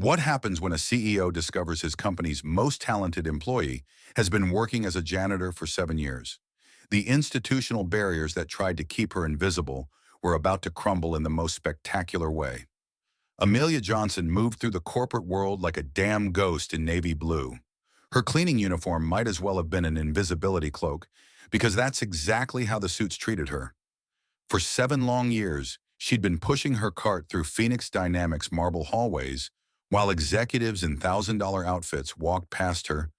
What happens when a CEO discovers his company's most talented employee has been working as a janitor for 7 years? The institutional barriers that tried to keep her invisible were about to crumble in the most spectacular way. Amelia Johnson moved through the corporate world like a damn ghost in navy blue. Her cleaning uniform might as well have been an invisibility cloak, because that's exactly how the suits treated her. For 7 long years, she'd been pushing her cart through Phoenix Dynamics marble hallways, while executives in $1,000 outfits walked past her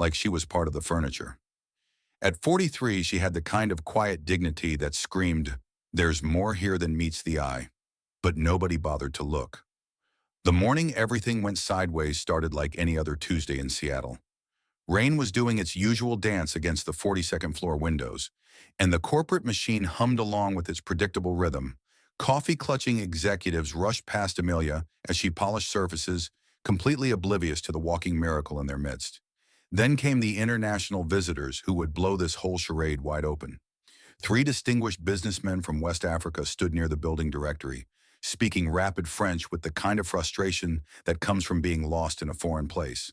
like she was part of the furniture. At 43, she had the kind of quiet dignity that screamed, "There's more here than meets the eye." But nobody bothered to look. The morning everything went sideways started like any other Tuesday in Seattle. Rain was doing its usual dance against the 42nd floor windows, and the corporate machine hummed along with its predictable rhythm. Coffee-clutching executives rushed past Amelia as she polished surfaces, completely oblivious to the walking miracle in their midst. Then came the international visitors who would blow this whole charade wide open. Three distinguished businessmen from West Africa stood near the building directory, speaking rapid French with the kind of frustration that comes from being lost in a foreign place.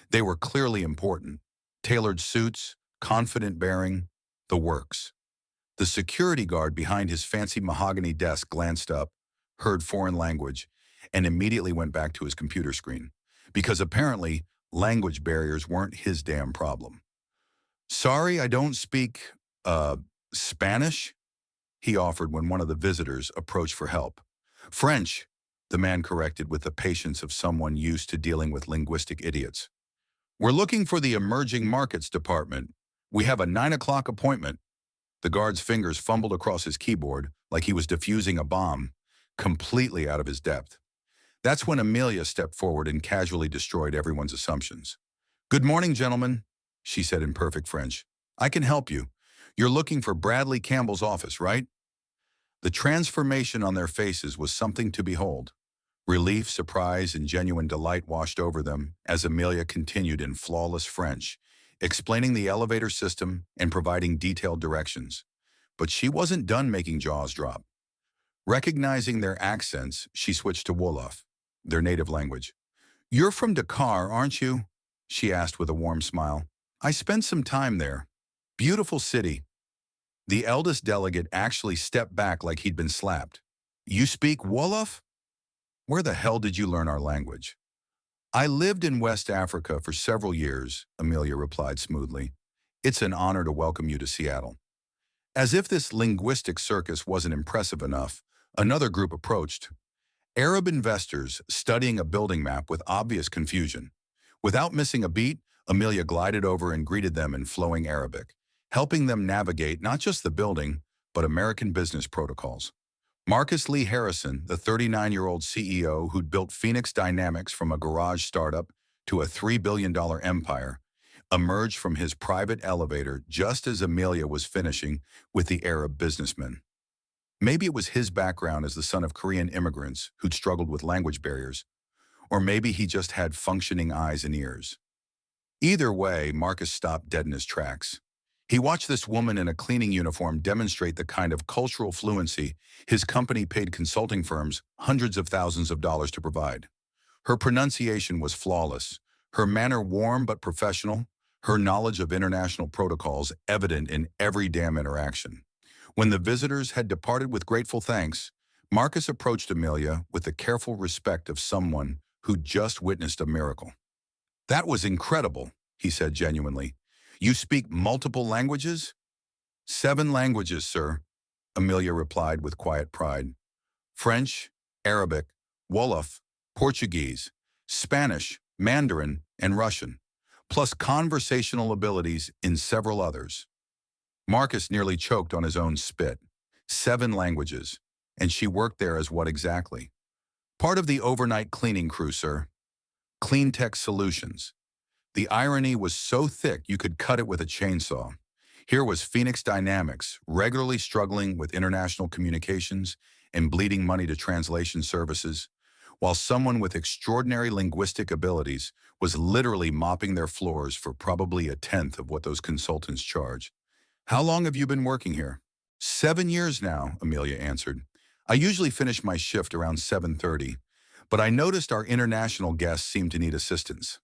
They were clearly important. Tailored suits, confident bearing, the works. The security guard behind his fancy mahogany desk glanced up, heard foreign language, and immediately went back to his computer screen, because apparently language barriers weren't his damn problem. "Sorry, I don't speak, Spanish," he offered when one of the visitors approached for help. "French," the man corrected with the patience of someone used to dealing with linguistic idiots. "We're looking for the emerging markets department. We have a 9 o'clock appointment." The guard's fingers fumbled across his keyboard like he was defusing a bomb, completely out of his depth. That's when Amelia stepped forward and casually destroyed everyone's assumptions. "Good morning, gentlemen," she said in perfect French. "I can help you. You're looking for Bradley Campbell's office, right?" The transformation on their faces was something to behold. Relief, surprise, and genuine delight washed over them as Amelia continued in flawless French, explaining the elevator system and providing detailed directions. But she wasn't done making jaws drop. Recognizing their accents, she switched to Wolof, their native language. "You're from Dakar, aren't you?" she asked with a warm smile. "I spent some time there. Beautiful city." The eldest delegate actually stepped back like he'd been slapped. "You speak Wolof? Where the hell did you learn our language?" "I lived in West Africa for several years," Amelia replied smoothly. "It's an honor to welcome you to Seattle." As if this linguistic circus wasn't impressive enough, another group approached. Arab investors studying a building map with obvious confusion. Without missing a beat, Amelia glided over and greeted them in flowing Arabic, helping them navigate not just the building, but American business protocols. Marcus Lee Harrison, the 39-year-old CEO who'd built Phoenix Dynamics from a garage startup to a $3 billion empire, emerged from his private elevator just as Amelia was finishing with the Arab businessman. Maybe it was his background as the son of Korean immigrants who'd struggled with language barriers, or maybe he just had functioning eyes and ears. Either way, Marcus stopped dead in his tracks. He watched this woman in a cleaning uniform demonstrate the kind of cultural fluency his company paid consulting firms hundreds of thousands of dollars to provide. Her pronunciation was flawless, her manner warm but professional, her knowledge of international protocols evident in every damn interaction. When the visitors had departed with grateful thanks, Marcus approached Amelia with the careful respect of someone who'd just witnessed a miracle. "That was incredible," he said genuinely. "You speak multiple languages?" "7 languages, sir," Amelia replied with quiet pride. "French, Arabic, Wolof, Portuguese, Spanish, Mandarin, and Russian, plus conversational abilities in several others." Marcus nearly choked on his own spit. 7 languages. And she worked there as what exactly? Part of the overnight cleaning crew, sir. Clean Tech Solutions. The irony was so thick you could cut it with a chainsaw. Here was Phoenix Dynamics, regularly struggling with international communications and bleeding money to translation services, while someone with extraordinary linguistic abilities was literally mopping their floors for probably a tenth of what those consultants charge. "How long have you been working here?" 7 years now, Amelia answered. "I usually finish my shift around 7:30, But I noticed our international guests seemed to need assistance.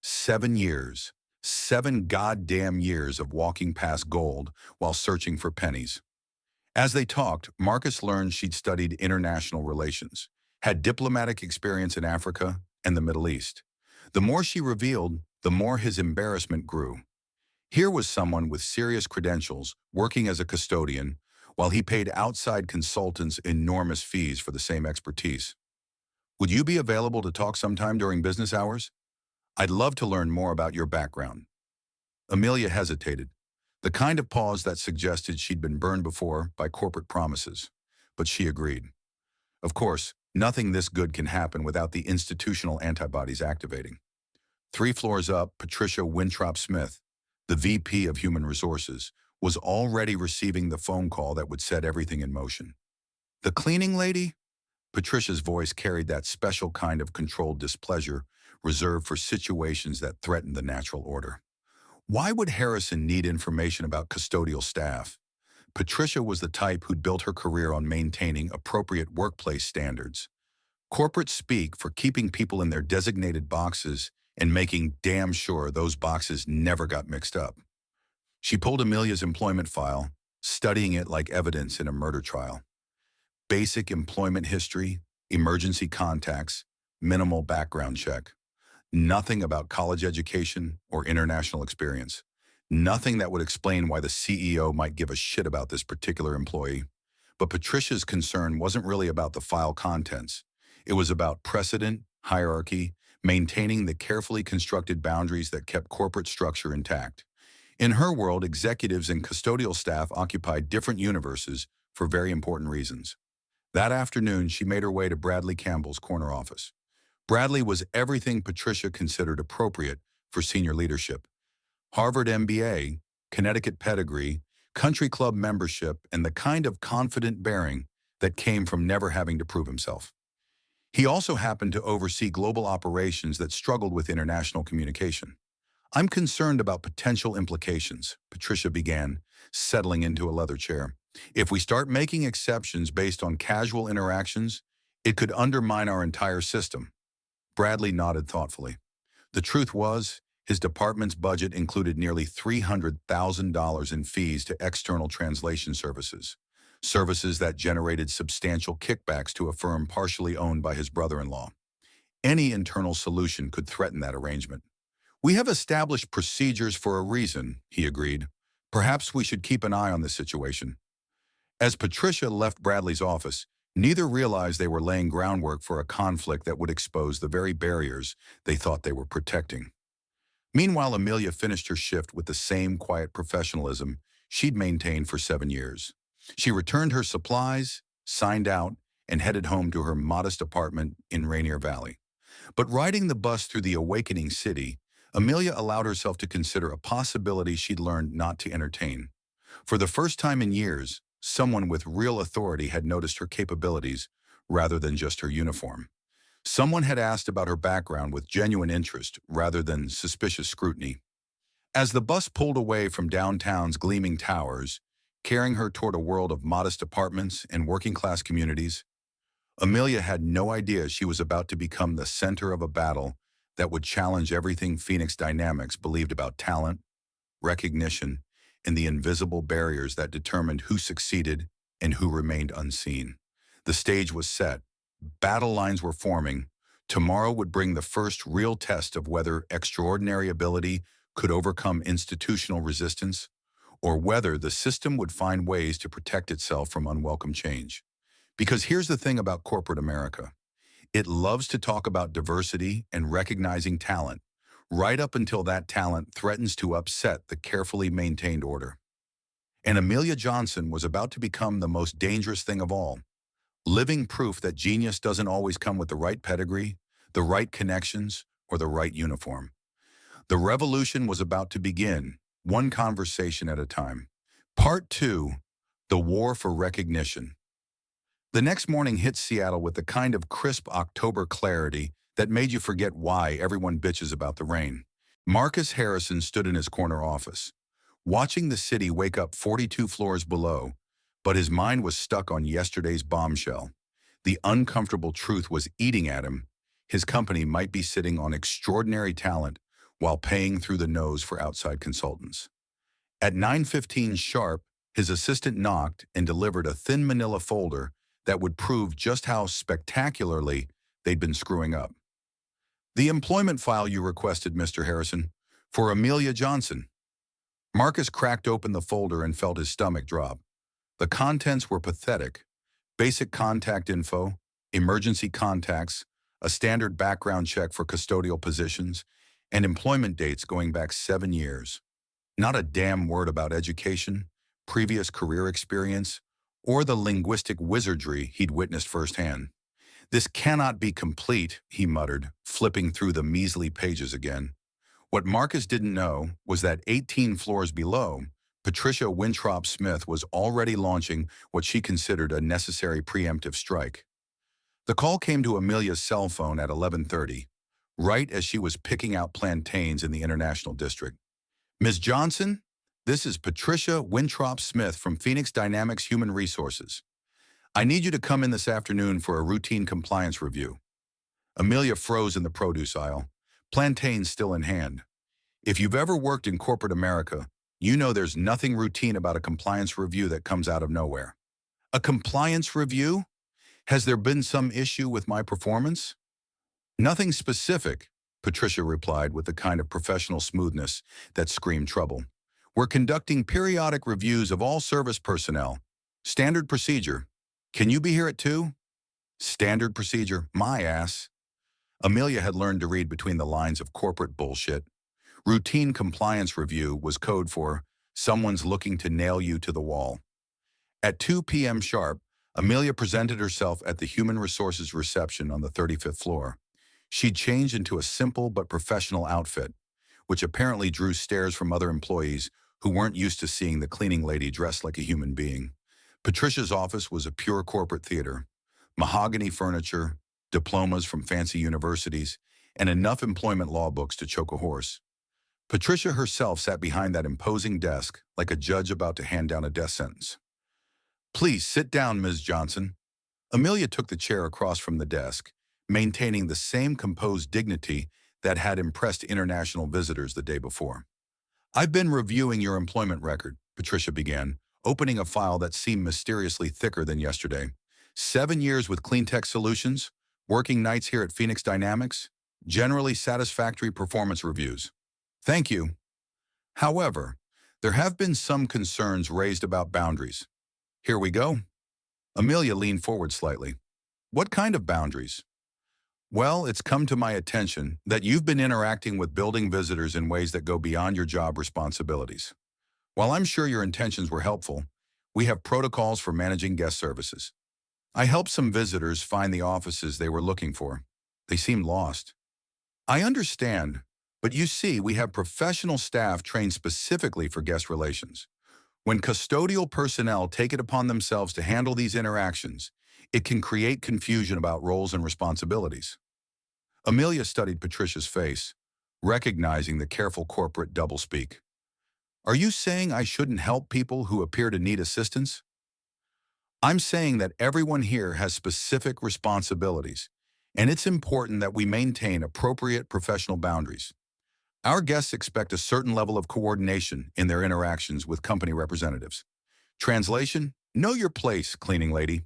7 years. 7 goddamn years of walking past gold while searching for pennies. As they talked, Marcus learned she'd studied international relations, had diplomatic experience in Africa and the Middle East. The more she revealed, the more his embarrassment grew. Here was someone with serious credentials working as a custodian, while he paid outside consultants enormous fees for the same expertise. Would you be available to talk sometime during business hours? I'd love to learn more about your background. Amelia hesitated, the kind of pause that suggested she'd been burned before by corporate promises. But she agreed. Of course, nothing this good can happen without the institutional antibodies activating. 3 floors up, Patricia Winthrop-Smith, the VP of Human Resources, was already receiving the phone call that would set everything in motion. The cleaning lady? Patricia's voice carried that special kind of controlled displeasure reserved for situations that threatened the natural order. Why would Harrison need information about custodial staff? Patricia was the type who'd built her career on maintaining appropriate workplace standards. Corporate speak for keeping people in their designated boxes and making damn sure those boxes never got mixed up. She pulled Amelia's employment file, studying it like evidence in a murder trial. Basic employment history, emergency contacts, minimal background check. Nothing about college education or international experience. Nothing that would explain why the CEO might give a shit about this particular employee. But Patricia's concern wasn't really about the file contents. It was about precedent, hierarchy, maintaining the carefully constructed boundaries that kept corporate structure intact. In her world, executives and custodial staff occupied different universes for very important reasons. That afternoon, she made her way to Bradley Campbell's corner office. Bradley was everything Patricia considered appropriate for senior leadership. Harvard MBA, Connecticut pedigree, country club membership, and the kind of confident bearing that came from never having to prove himself. He also happened to oversee global operations that struggled with international communication. I'm concerned about potential implications, Patricia began, settling into a leather chair. If we start making exceptions based on casual interactions, it could undermine our entire system. Bradley nodded thoughtfully. The truth was, his department's budget included nearly $300,000 in fees to external translation services, services that generated substantial kickbacks to a firm partially owned by his brother-in-law. Any internal solution could threaten that arrangement. We have established procedures for a reason, he agreed. Perhaps we should keep an eye on this situation. As Patricia left Bradley's office, neither realized they were laying groundwork for a conflict that would expose the very barriers they thought they were protecting. Meanwhile, Amelia finished her shift with the same quiet professionalism she'd maintained for 7 years. She returned her supplies, signed out, and headed home to her modest apartment in Rainier Valley. But riding the bus through the awakening city, Amelia allowed herself to consider a possibility she'd learned not to entertain. For the first time in years, someone with real authority had noticed her capabilities rather than just her uniform. Someone had asked about her background with genuine interest rather than suspicious scrutiny. As the bus pulled away from downtown's gleaming towers, carrying her toward a world of modest apartments and working-class communities, Amelia had no idea she was about to become the center of a battle that would challenge everything Phoenix Dynamics believed about talent, recognition, and the invisible barriers that determined who succeeded and who remained unseen. The stage was set. Battle lines were forming. Tomorrow would bring the first real test of whether extraordinary ability could overcome institutional resistance, or whether the system would find ways to protect itself from unwelcome change. Because here's the thing about corporate America. It loves to talk about diversity and recognizing talent, right up until that talent threatens to upset the carefully maintained order. And Amelia Johnson was about to become the most dangerous thing of all, living proof that genius doesn't always come with the right pedigree, the right connections, or the right uniform. The revolution was about to begin, one conversation at a time. Part 2, the war for recognition. The next morning hit Seattle with the kind of crisp October clarity that made you forget why everyone bitches about the rain. Marcus Harrison stood in his corner office, watching the city wake up 42 floors below, but his mind was stuck on yesterday's bombshell. The uncomfortable truth was eating at him. His company might be sitting on extraordinary talent while paying through the nose for outside consultants. At 9:15 sharp, his assistant knocked and delivered a thin manila folder that would prove just how spectacularly they'd been screwing up. The employment file you requested, Mr. Harrison, for Amelia Johnson. Marcus cracked open the folder and felt his stomach drop. The contents were pathetic. Basic contact info, emergency contacts, a standard background check for custodial positions, and employment dates going back 7 years. Not a damn word about education, previous career experience, or the linguistic wizardry he'd witnessed firsthand. This cannot be complete, he muttered, flipping through the measly pages again. What Marcus didn't know was that 18 floors below, Patricia Winthrop Smith was already launching what she considered a necessary preemptive strike. The call came to Amelia's cell phone at 11:30, right as she was picking out plantains in the International District. Ms. Johnson, this is Patricia Winthrop Smith from Phoenix Dynamics Human Resources. I need you to come in this afternoon for a routine compliance review. Amelia froze in the produce aisle, plantains still in hand. If you've ever worked in corporate America, you know there's nothing routine about a compliance review that comes out of nowhere. A compliance review? Has there been some issue with my performance? Nothing specific, Patricia replied with the kind of professional smoothness that screamed trouble. We're conducting periodic reviews of all service personnel. Standard procedure. Can you be here at 2? Standard procedure, my ass. Amelia had learned to read between the lines of corporate bullshit. Routine compliance review was code for someone's looking to nail you to the wall. At 2 p.m. sharp, Amelia presented herself at the Human Resources reception on the 35th floor. She'd changed into a simple but professional outfit, which apparently drew stares from other employees who weren't used to seeing the cleaning lady dressed like a human being. Patricia's office was a pure corporate theater. Mahogany furniture, diplomas from fancy universities, and enough employment law books to choke a horse. Patricia herself sat behind that imposing desk like a judge about to hand down a death sentence. Please sit down, Ms. Johnson. Amelia took the chair across from the desk, maintaining the same composed dignity that had impressed international visitors the day before. I've been reviewing your employment record, Patricia began, opening a file that seemed mysteriously thicker than yesterday. 7 years with Cleantech Solutions, working nights here at Phoenix Dynamics, generally satisfactory performance reviews. Thank you. However, there have been some concerns raised about boundaries. Here we go. Amelia leaned forward slightly. What kind of boundaries? Well, it's come to my attention that you've been interacting with building visitors in ways that go beyond your job responsibilities. While I'm sure your intentions were helpful, we have protocols for managing guest services. I helped some visitors find the offices they were looking for. They seemed lost. I understand, but you see, we have professional staff trained specifically for guest relations. When custodial personnel take it upon themselves to handle these interactions, it can create confusion about roles and responsibilities. Amelia studied Patricia's face, recognizing the careful corporate doublespeak. Are you saying I shouldn't help people who appear to need assistance? I'm saying that everyone here has specific responsibilities, and it's important that we maintain appropriate professional boundaries. Our guests expect a certain level of coordination in their interactions with company representatives. Translation, know your place, cleaning lady.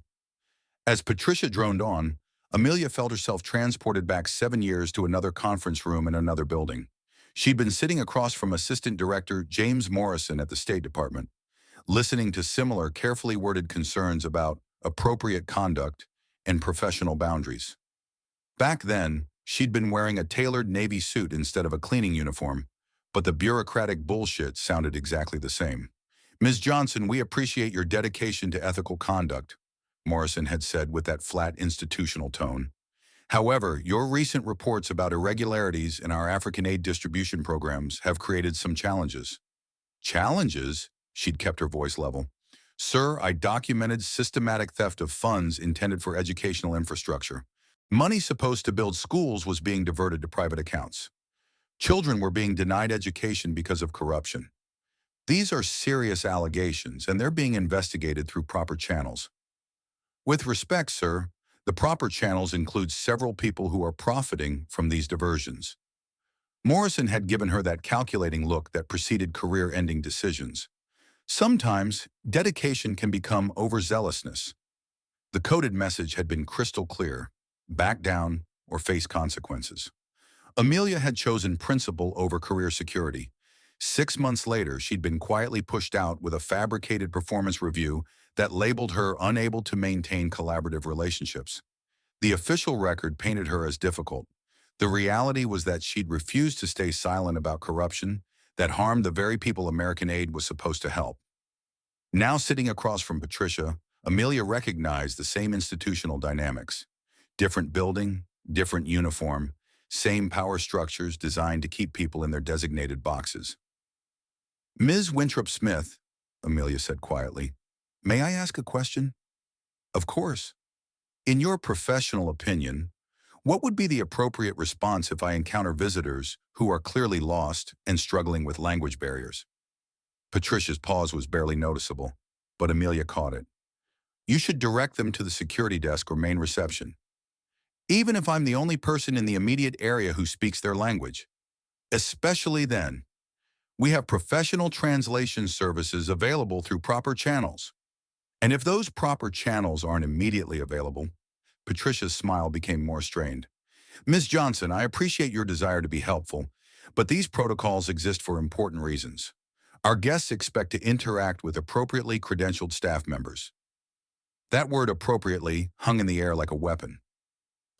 As Patricia droned on, Amelia felt herself transported back 7 years to another conference room in another building. She'd been sitting across from Assistant Director James Morrison at the State Department, listening to similar carefully worded concerns about appropriate conduct and professional boundaries. Back then, she'd been wearing a tailored Navy suit instead of a cleaning uniform, but the bureaucratic bullshit sounded exactly the same. Ms. Johnson, we appreciate your dedication to ethical conduct, Morrison had said with that flat institutional tone. However, your recent reports about irregularities in our African aid distribution programs have created some challenges. Challenges? She'd kept her voice level. Sir, I documented systematic theft of funds intended for educational infrastructure. Money supposed to build schools was being diverted to private accounts. Children were being denied education because of corruption. These are serious allegations, and they're being investigated through proper channels. With respect, sir, The proper channels include several people who are profiting from these diversions. Morrison had given her that calculating look that preceded career-ending decisions. Sometimes, dedication can become overzealousness. The coded message had been crystal clear: back down or face consequences. Amelia had chosen principle over career security. 6 months later, she'd been quietly pushed out with a fabricated performance review that labeled her unable to maintain collaborative relationships. The official record painted her as difficult. The reality was that she'd refused to stay silent about corruption that harmed the very people American aid was supposed to help. Now sitting across from Patricia, Amelia recognized the same institutional dynamics. Different building, different uniform, same power structures designed to keep people in their designated boxes. "Ms. Winthrop-Smith," Amelia said quietly, "may I ask a question?" "Of course." "In your professional opinion, what would be the appropriate response if I encounter visitors who are clearly lost and struggling with language barriers?" Patricia's pause was barely noticeable, but Amelia caught it. "You should direct them to the security desk or main reception, even if I'm the only person in the immediate area who speaks their language. Especially then, we have professional translation services available through proper channels. And if those proper channels aren't immediately available," Patricia's smile became more strained. "Ms. Johnson, I appreciate your desire to be helpful, but these protocols exist for important reasons. Our guests expect to interact with appropriately credentialed staff members." That word "appropriately" hung in the air like a weapon.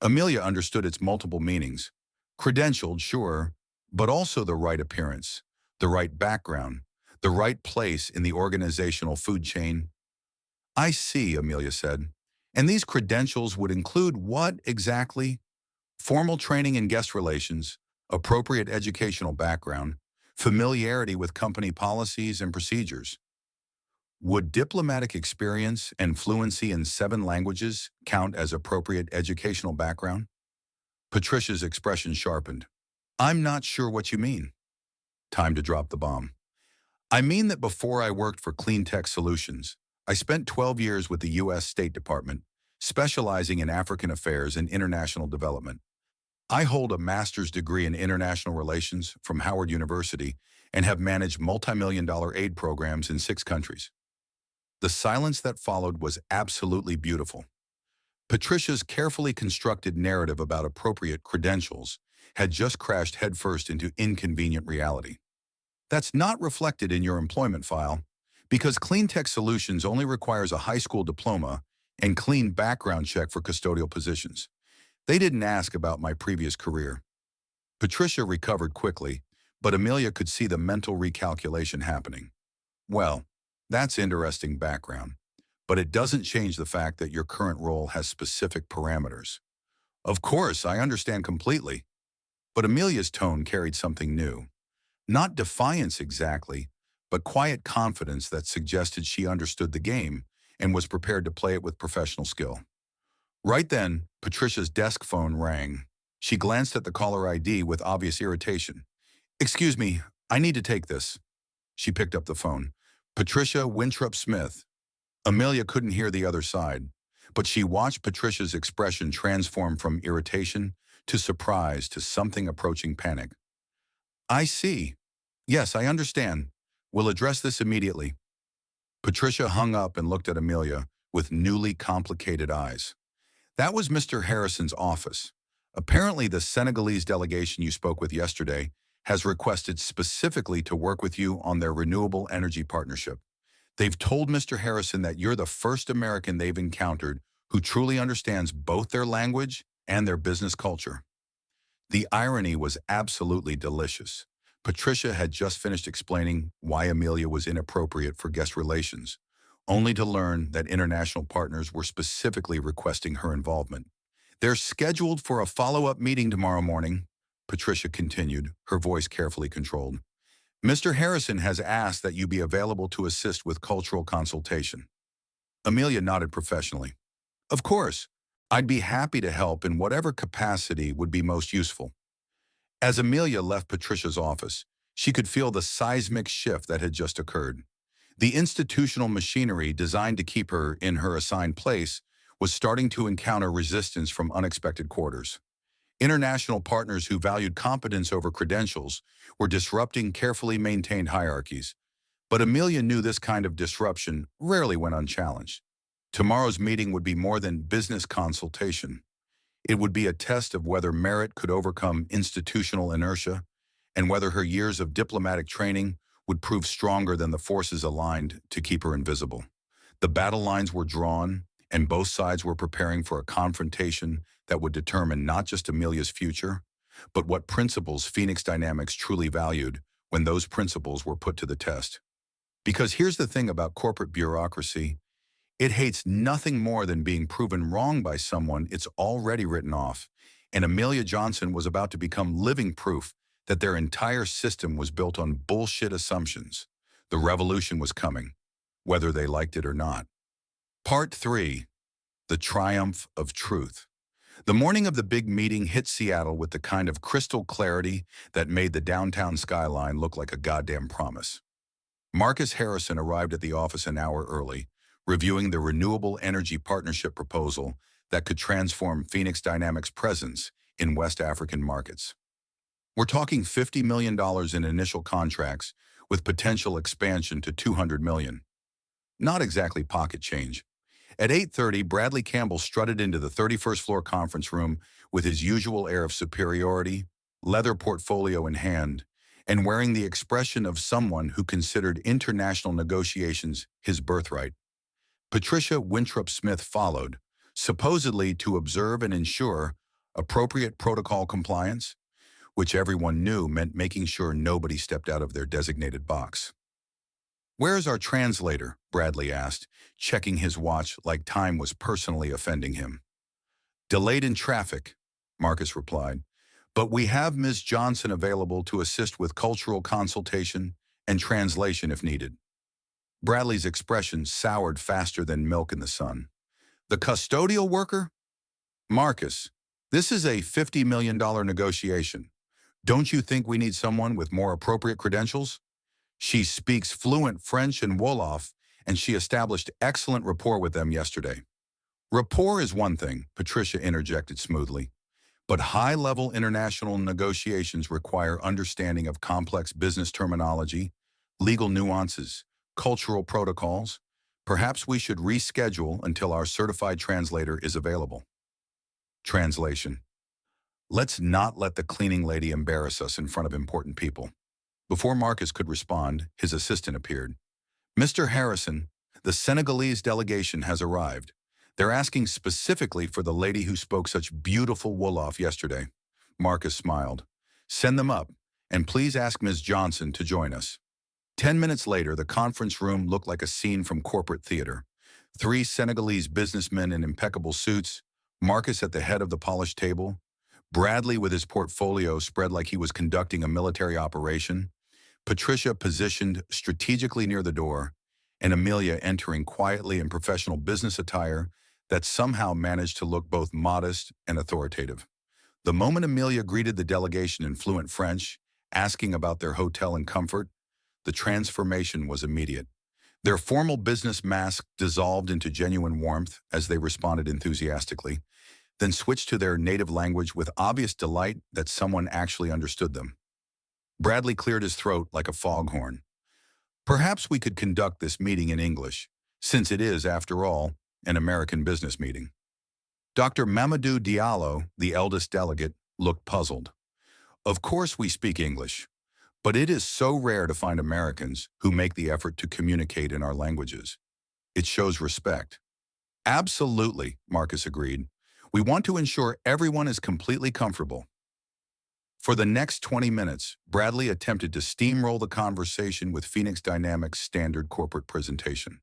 Amelia understood its multiple meanings. Credentialed, sure, but also the right appearance, the right background, the right place in the organizational food chain. "I see," Amelia said. "And these credentials would include what exactly?" "Formal training in guest relations, appropriate educational background, familiarity with company policies and procedures." "Would diplomatic experience and fluency in 7 languages count as appropriate educational background?" Patricia's expression sharpened. "I'm not sure what you mean." Time to drop the bomb. "I mean that before I worked for Clean Tech Solutions, I spent 12 years with the U.S. State Department, specializing in African affairs and international development. I hold a master's degree in international relations from Howard University and have managed multi-million-dollar aid programs in 6 countries." The silence that followed was absolutely beautiful. Patricia's carefully constructed narrative about appropriate credentials had just crashed headfirst into inconvenient reality. "That's not reflected in your employment file, because Clean Tech Solutions only requires a high school diploma and clean background check for custodial positions. They didn't ask about my previous career." Patricia recovered quickly, but Amelia could see the mental recalculation happening. "Well, that's interesting background, but it doesn't change the fact that your current role has specific parameters." "Of course, I understand completely." But Amelia's tone carried something new. Not defiance exactly, but quiet confidence that suggested she understood the game and was prepared to play it with professional skill. Right then, Patricia's desk phone rang. She glanced at the caller ID with obvious irritation. "Excuse me, I need to take this." She picked up the phone. "Patricia Winthrop-Smith." Amelia couldn't hear the other side, but she watched Patricia's expression transform from irritation to surprise to something approaching panic. "I see. Yes, I understand. We'll address this immediately." Patricia hung up and looked at Amelia with newly complicated eyes. "That was Mr. Harrison's office. Apparently, the Senegalese delegation you spoke with yesterday has requested specifically to work with you on their renewable energy partnership. They've told Mr. Harrison that you're the first American they've encountered who truly understands both their language and their business culture." The irony was absolutely delicious. Patricia had just finished explaining why Amelia was inappropriate for guest relations, only to learn that international partners were specifically requesting her involvement. "They're scheduled for a follow-up meeting tomorrow morning," Patricia continued, her voice carefully controlled. "Mr. Harrison has asked that you be available to assist with cultural consultation." Amelia nodded professionally. "Of course, I'd be happy to help in whatever capacity would be most useful." As Amelia left Patricia's office, she could feel the seismic shift that had just occurred. The institutional machinery designed to keep her in her assigned place was starting to encounter resistance from unexpected quarters. International partners who valued competence over credentials were disrupting carefully maintained hierarchies, but Amelia knew this kind of disruption rarely went unchallenged. Tomorrow's meeting would be more than business consultation. It would be a test of whether merit could overcome institutional inertia and whether her years of diplomatic training would prove stronger than the forces aligned to keep her invisible. The battle lines were drawn, and both sides were preparing for a confrontation that would determine not just Amelia's future, but what principles Phoenix Dynamics truly valued when those principles were put to the test. Because here's the thing about corporate bureaucracy, it hates nothing more than being proven wrong by someone it's already written off, and Amelia Johnson was about to become living proof that their entire system was built on bullshit assumptions. The revolution was coming, whether they liked it or not. Part 3. The Triumph of Truth. The morning of the big meeting hit Seattle with the kind of crystal clarity that made the downtown skyline look like a goddamn promise. Marcus Harrison arrived at the office an hour early, reviewing the renewable energy partnership proposal that could transform Phoenix Dynamics' presence in West African markets. We're talking $50 million in initial contracts with potential expansion to $200 million. Not exactly pocket change. At 8:30, Bradley Campbell strutted into the 31st floor conference room with his usual air of superiority, leather portfolio in hand, and wearing the expression of someone who considered international negotiations his birthright. Patricia Winthrop-Smith followed, supposedly to observe and ensure appropriate protocol compliance, which everyone knew meant making sure nobody stepped out of their designated box. "Where's our translator?" Bradley asked, checking his watch like time was personally offending him. "Delayed in traffic," Marcus replied, "but we have Ms. Johnson available to assist with cultural consultation and translation if needed." Bradley's expression soured faster than milk in the sun. "The custodial worker? Marcus, this is a $50 million negotiation. Don't you think we need someone with more appropriate credentials? She speaks fluent French and Wolof, and she established excellent rapport with them yesterday." "Rapport is one thing," Patricia interjected smoothly, "but high-level international negotiations require understanding of complex business terminology, legal nuances, cultural protocols. Perhaps we should reschedule until our certified translator is available." Translation. Let's not let the cleaning lady embarrass us in front of important people. Before Marcus could respond, his assistant appeared. "Mr. Harrison, the Senegalese delegation has arrived. They're asking specifically for the lady who spoke such beautiful Wolof yesterday." Marcus smiled. "Send them up, and please ask Ms. Johnson to join us." 10 minutes later, the conference room looked like a scene from corporate theater. 3 Senegalese businessmen in impeccable suits, Marcus at the head of the polished table, Bradley with his portfolio spread like he was conducting a military operation, Patricia positioned strategically near the door, and Amelia entering quietly in professional business attire that somehow managed to look both modest and authoritative. The moment Amelia greeted the delegation in fluent French, asking about their hotel and comfort, the transformation was immediate. Their formal business mask dissolved into genuine warmth as they responded enthusiastically, then switched to their native language with obvious delight that someone actually understood them. Bradley cleared his throat like a foghorn. "Perhaps we could conduct this meeting in English, since it is, after all, an American business meeting." Dr. Mamadou Diallo, the eldest delegate, looked puzzled. "Of course we speak English, but it is so rare to find Americans who make the effort to communicate in our languages. It shows respect." "Absolutely," Marcus agreed. "We want to ensure everyone is completely comfortable." For the next 20 minutes, Bradley attempted to steamroll the conversation with Phoenix Dynamics' standard corporate presentation,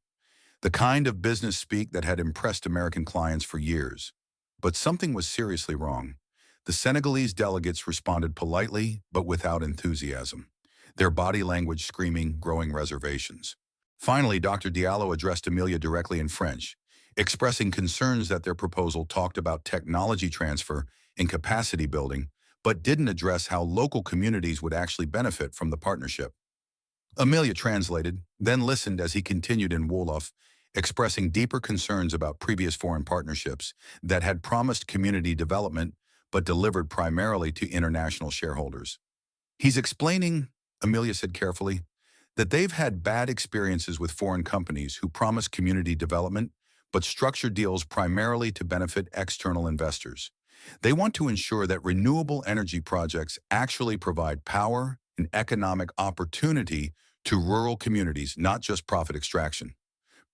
the kind of business speak that had impressed American clients for years. But something was seriously wrong. The Senegalese delegates responded politely, but without enthusiasm, their body language screaming growing reservations. Finally, Dr. Diallo addressed Amelia directly in French, expressing concerns that their proposal talked about technology transfer and capacity building, but didn't address how local communities would actually benefit from the partnership. Amelia translated, then listened as he continued in Wolof, expressing deeper concerns about previous foreign partnerships that had promised community development but delivered primarily to international shareholders. He's explaining, Amelia said carefully, that they've had bad experiences with foreign companies who promise community development but structure deals primarily to benefit external investors. They want to ensure that renewable energy projects actually provide power and economic opportunity to rural communities, not just profit extraction.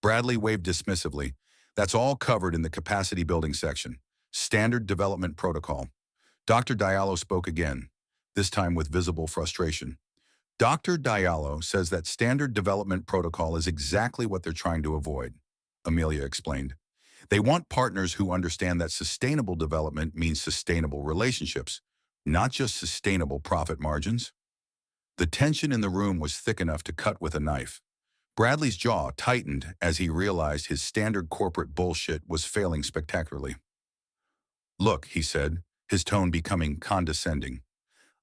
Bradley waved dismissively. That's all covered in the capacity building section. Standard development protocol. Dr. Diallo spoke again, this time with visible frustration. Dr. Diallo says that standard development protocol is exactly what they're trying to avoid, Amelia explained. They want partners who understand that sustainable development means sustainable relationships, not just sustainable profit margins. The tension in the room was thick enough to cut with a knife. Bradley's jaw tightened as he realized his standard corporate bullshit was failing spectacularly. Look, he said, his tone becoming condescending.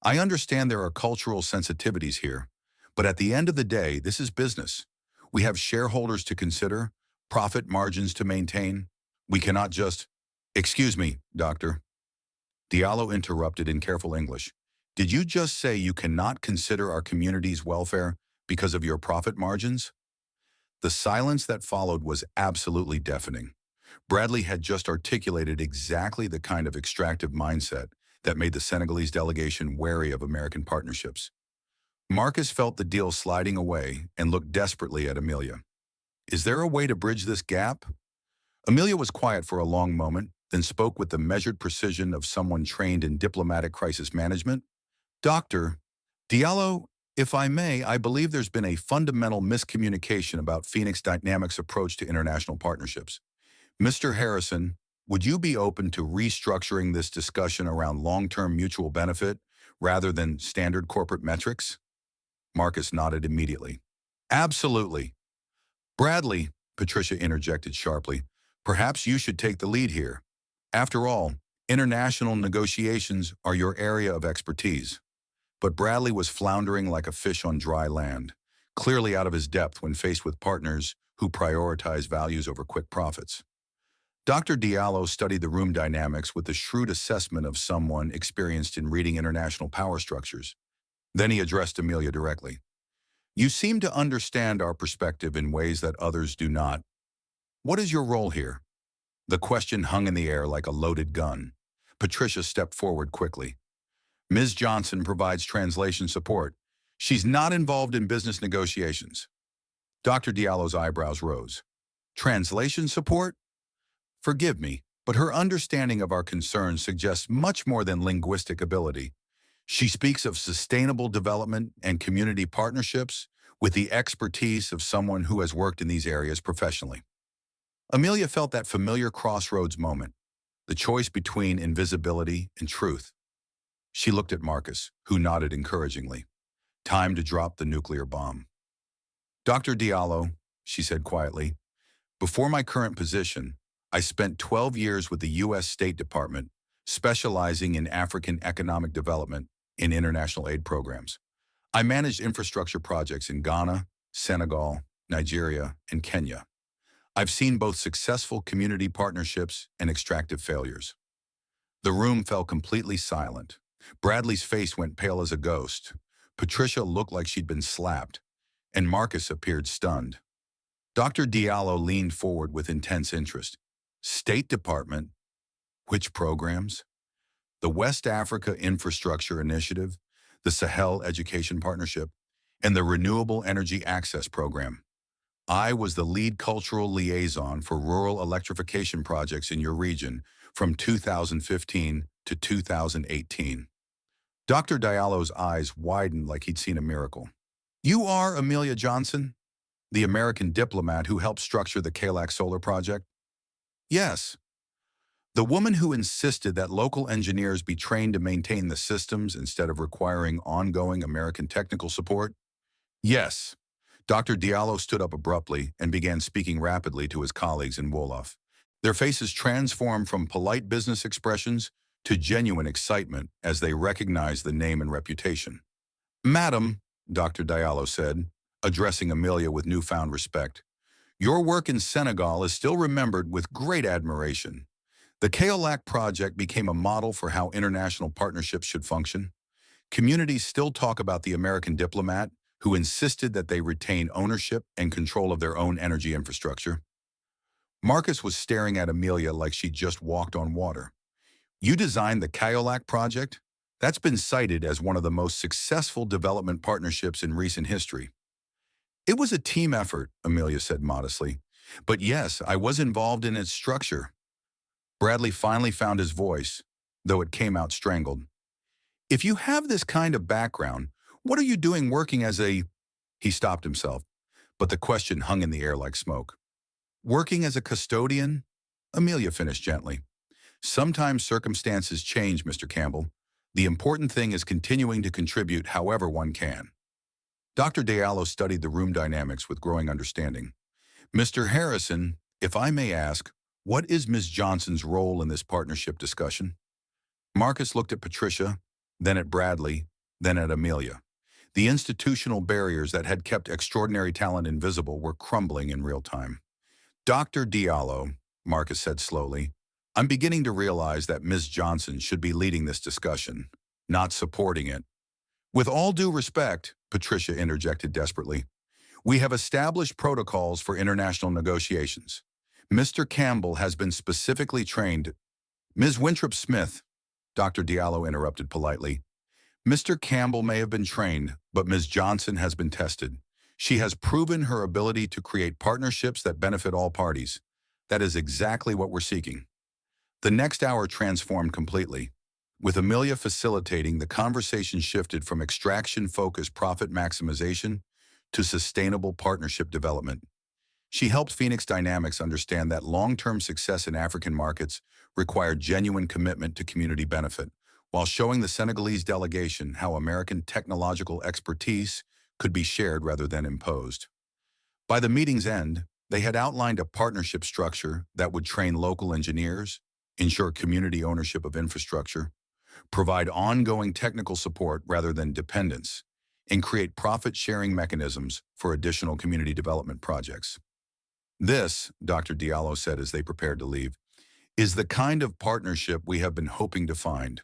I understand there are cultural sensitivities here, but at the end of the day, this is business. We have shareholders to consider, profit margins to maintain. We cannot just— Excuse me, doctor. Diallo interrupted in careful English. Did you just say you cannot consider our community's welfare because of your profit margins? The silence that followed was absolutely deafening. Bradley had just articulated exactly the kind of extractive mindset that made the Senegalese delegation wary of American partnerships. Marcus felt the deal sliding away and looked desperately at Amelia. Is there a way to bridge this gap? Amelia was quiet for a long moment, then spoke with the measured precision of someone trained in diplomatic crisis management. Dr. Diallo, if I may, I believe there's been a fundamental miscommunication about Phoenix Dynamics' approach to international partnerships. Mr. Harrison, would you be open to restructuring this discussion around long-term mutual benefit rather than standard corporate metrics? Marcus nodded immediately. Absolutely. Bradley, Patricia interjected sharply, perhaps you should take the lead here. After all, international negotiations are your area of expertise. But Bradley was floundering like a fish on dry land, clearly out of his depth when faced with partners who prioritize values over quick profits. Dr. Diallo studied the room dynamics with the shrewd assessment of someone experienced in reading international power structures. Then he addressed Amelia directly. You seem to understand our perspective in ways that others do not. What is your role here? The question hung in the air like a loaded gun. Patricia stepped forward quickly. Ms. Johnson provides translation support. She's not involved in business negotiations. Dr. Diallo's eyebrows rose. Translation support? Forgive me, but her understanding of our concerns suggests much more than linguistic ability. She speaks of sustainable development and community partnerships with the expertise of someone who has worked in these areas professionally. Amelia felt that familiar crossroads moment, the choice between invisibility and truth. She looked at Marcus, who nodded encouragingly. Time to drop the nuclear bomb. Dr. Diallo, she said quietly, before my current position, I spent 12 years with the U.S. State Department, specializing in African economic development in international aid programs. I managed infrastructure projects in Ghana, Senegal, Nigeria, and Kenya. I've seen both successful community partnerships and extractive failures. The room fell completely silent. Bradley's face went pale as a ghost. Patricia looked like she'd been slapped, and Marcus appeared stunned. Dr. Diallo leaned forward with intense interest. State Department? Which programs? The West Africa Infrastructure Initiative, the Sahel Education Partnership, and the Renewable Energy Access Program. I was the lead cultural liaison for rural electrification projects in your region from 2015 to 2018. Dr. Diallo's eyes widened like he'd seen a miracle. You are Amelia Johnson, the American diplomat who helped structure the Kalak Solar Project? Yes. The woman who insisted that local engineers be trained to maintain the systems instead of requiring ongoing American technical support? Yes. Dr. Diallo stood up abruptly and began speaking rapidly to his colleagues in Wolof. Their faces transformed from polite business expressions to genuine excitement as they recognized the name and reputation. Madam, Dr. Diallo said, addressing Amelia with newfound respect, Your work in Senegal is still remembered with great admiration. The Kaolack project became a model for how international partnerships should function. Communities still talk about the American diplomat who insisted that they retain ownership and control of their own energy infrastructure. Marcus was staring at Amelia like she just walked on water. You designed the Kaolack project? That's been cited as one of the most successful development partnerships in recent history. It was a team effort, Amelia said modestly. But yes, I was involved in its structure. Bradley finally found his voice, though it came out strangled. If you have this kind of background, what are you doing working as a... He stopped himself, but the question hung in the air like smoke. Working as a custodian? Amelia finished gently. Sometimes circumstances change, Mr. Campbell. The important thing is continuing to contribute however one can. Dr. Diallo studied the room dynamics with growing understanding. Mr. Harrison, if I may ask, what is Ms. Johnson's role in this partnership discussion? Marcus looked at Patricia, then at Bradley, then at Amelia. The institutional barriers that had kept extraordinary talent invisible were crumbling in real time. Dr. Diallo, Marcus said slowly, I'm beginning to realize that Ms. Johnson should be leading this discussion, not supporting it. With all due respect, Patricia interjected desperately, we have established protocols for international negotiations. Mr. Campbell has been specifically trained. Ms. Winthrop Smith, Dr. Diallo interrupted politely. Mr. Campbell may have been trained, but Ms. Johnson has been tested. She has proven her ability to create partnerships that benefit all parties. That is exactly what we're seeking. The next hour transformed completely. With Amelia facilitating, the conversation shifted from extraction-focused profit maximization to sustainable partnership development. She helped Phoenix Dynamics understand that long-term success in African markets required genuine commitment to community benefit, while showing the Senegalese delegation how American technological expertise could be shared rather than imposed. By the meeting's end, they had outlined a partnership structure that would train local engineers, ensure community ownership of infrastructure, provide ongoing technical support rather than dependence, and create profit-sharing mechanisms for additional community development projects. This, Dr. Diallo said as they prepared to leave, is the kind of partnership we have been hoping to find.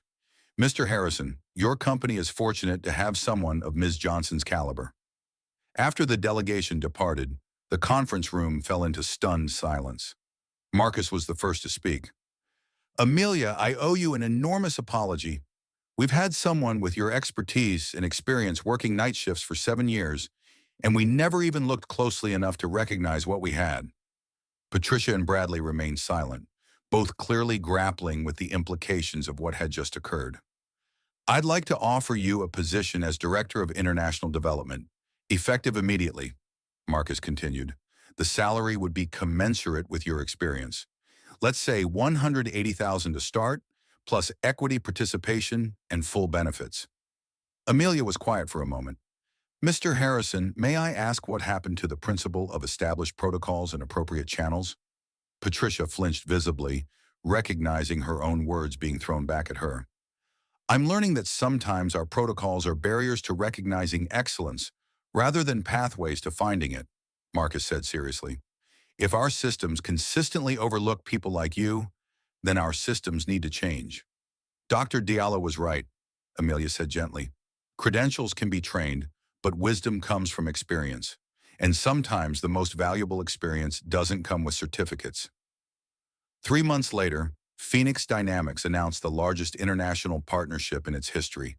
Mr. Harrison, your company is fortunate to have someone of Ms. Johnson's caliber. After the delegation departed, the conference room fell into stunned silence. Marcus was the first to speak. Amelia, I owe you an enormous apology. We've had someone with your expertise and experience working night shifts for 7 years, and we never even looked closely enough to recognize what we had. Patricia and Bradley remained silent, both clearly grappling with the implications of what had just occurred. I'd like to offer you a position as Director of International Development, effective immediately, Marcus continued. The salary would be commensurate with your experience. Let's say $180,000 to start, plus equity participation and full benefits. Amelia was quiet for a moment. Mr. Harrison, may I ask what happened to the principle of established protocols and appropriate channels? Patricia flinched visibly, recognizing her own words being thrown back at her. I'm learning that sometimes our protocols are barriers to recognizing excellence rather than pathways to finding it, Marcus said seriously. If our systems consistently overlook people like you, then our systems need to change. Dr. Diallo was right, Amelia said gently. Credentials can be trained, but wisdom comes from experience. And sometimes the most valuable experience doesn't come with certificates. 3 months later, Phoenix Dynamics announced the largest international partnership in its history.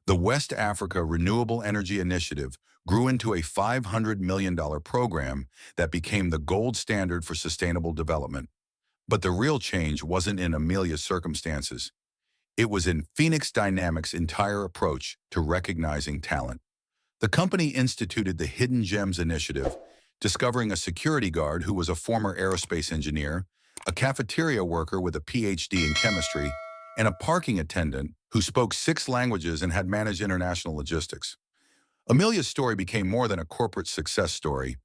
The West Africa Renewable Energy Initiative grew into a $500 million program that became the gold standard for sustainable development. But the real change wasn't in Amelia's circumstances. It was in Phoenix Dynamics' entire approach to recognizing talent. The company instituted the Hidden Gems Initiative, discovering a security guard who was a former aerospace engineer, a cafeteria worker with a PhD in chemistry, and a parking attendant who spoke 6 languages and had managed international logistics. Amelia's story became more than a corporate success story.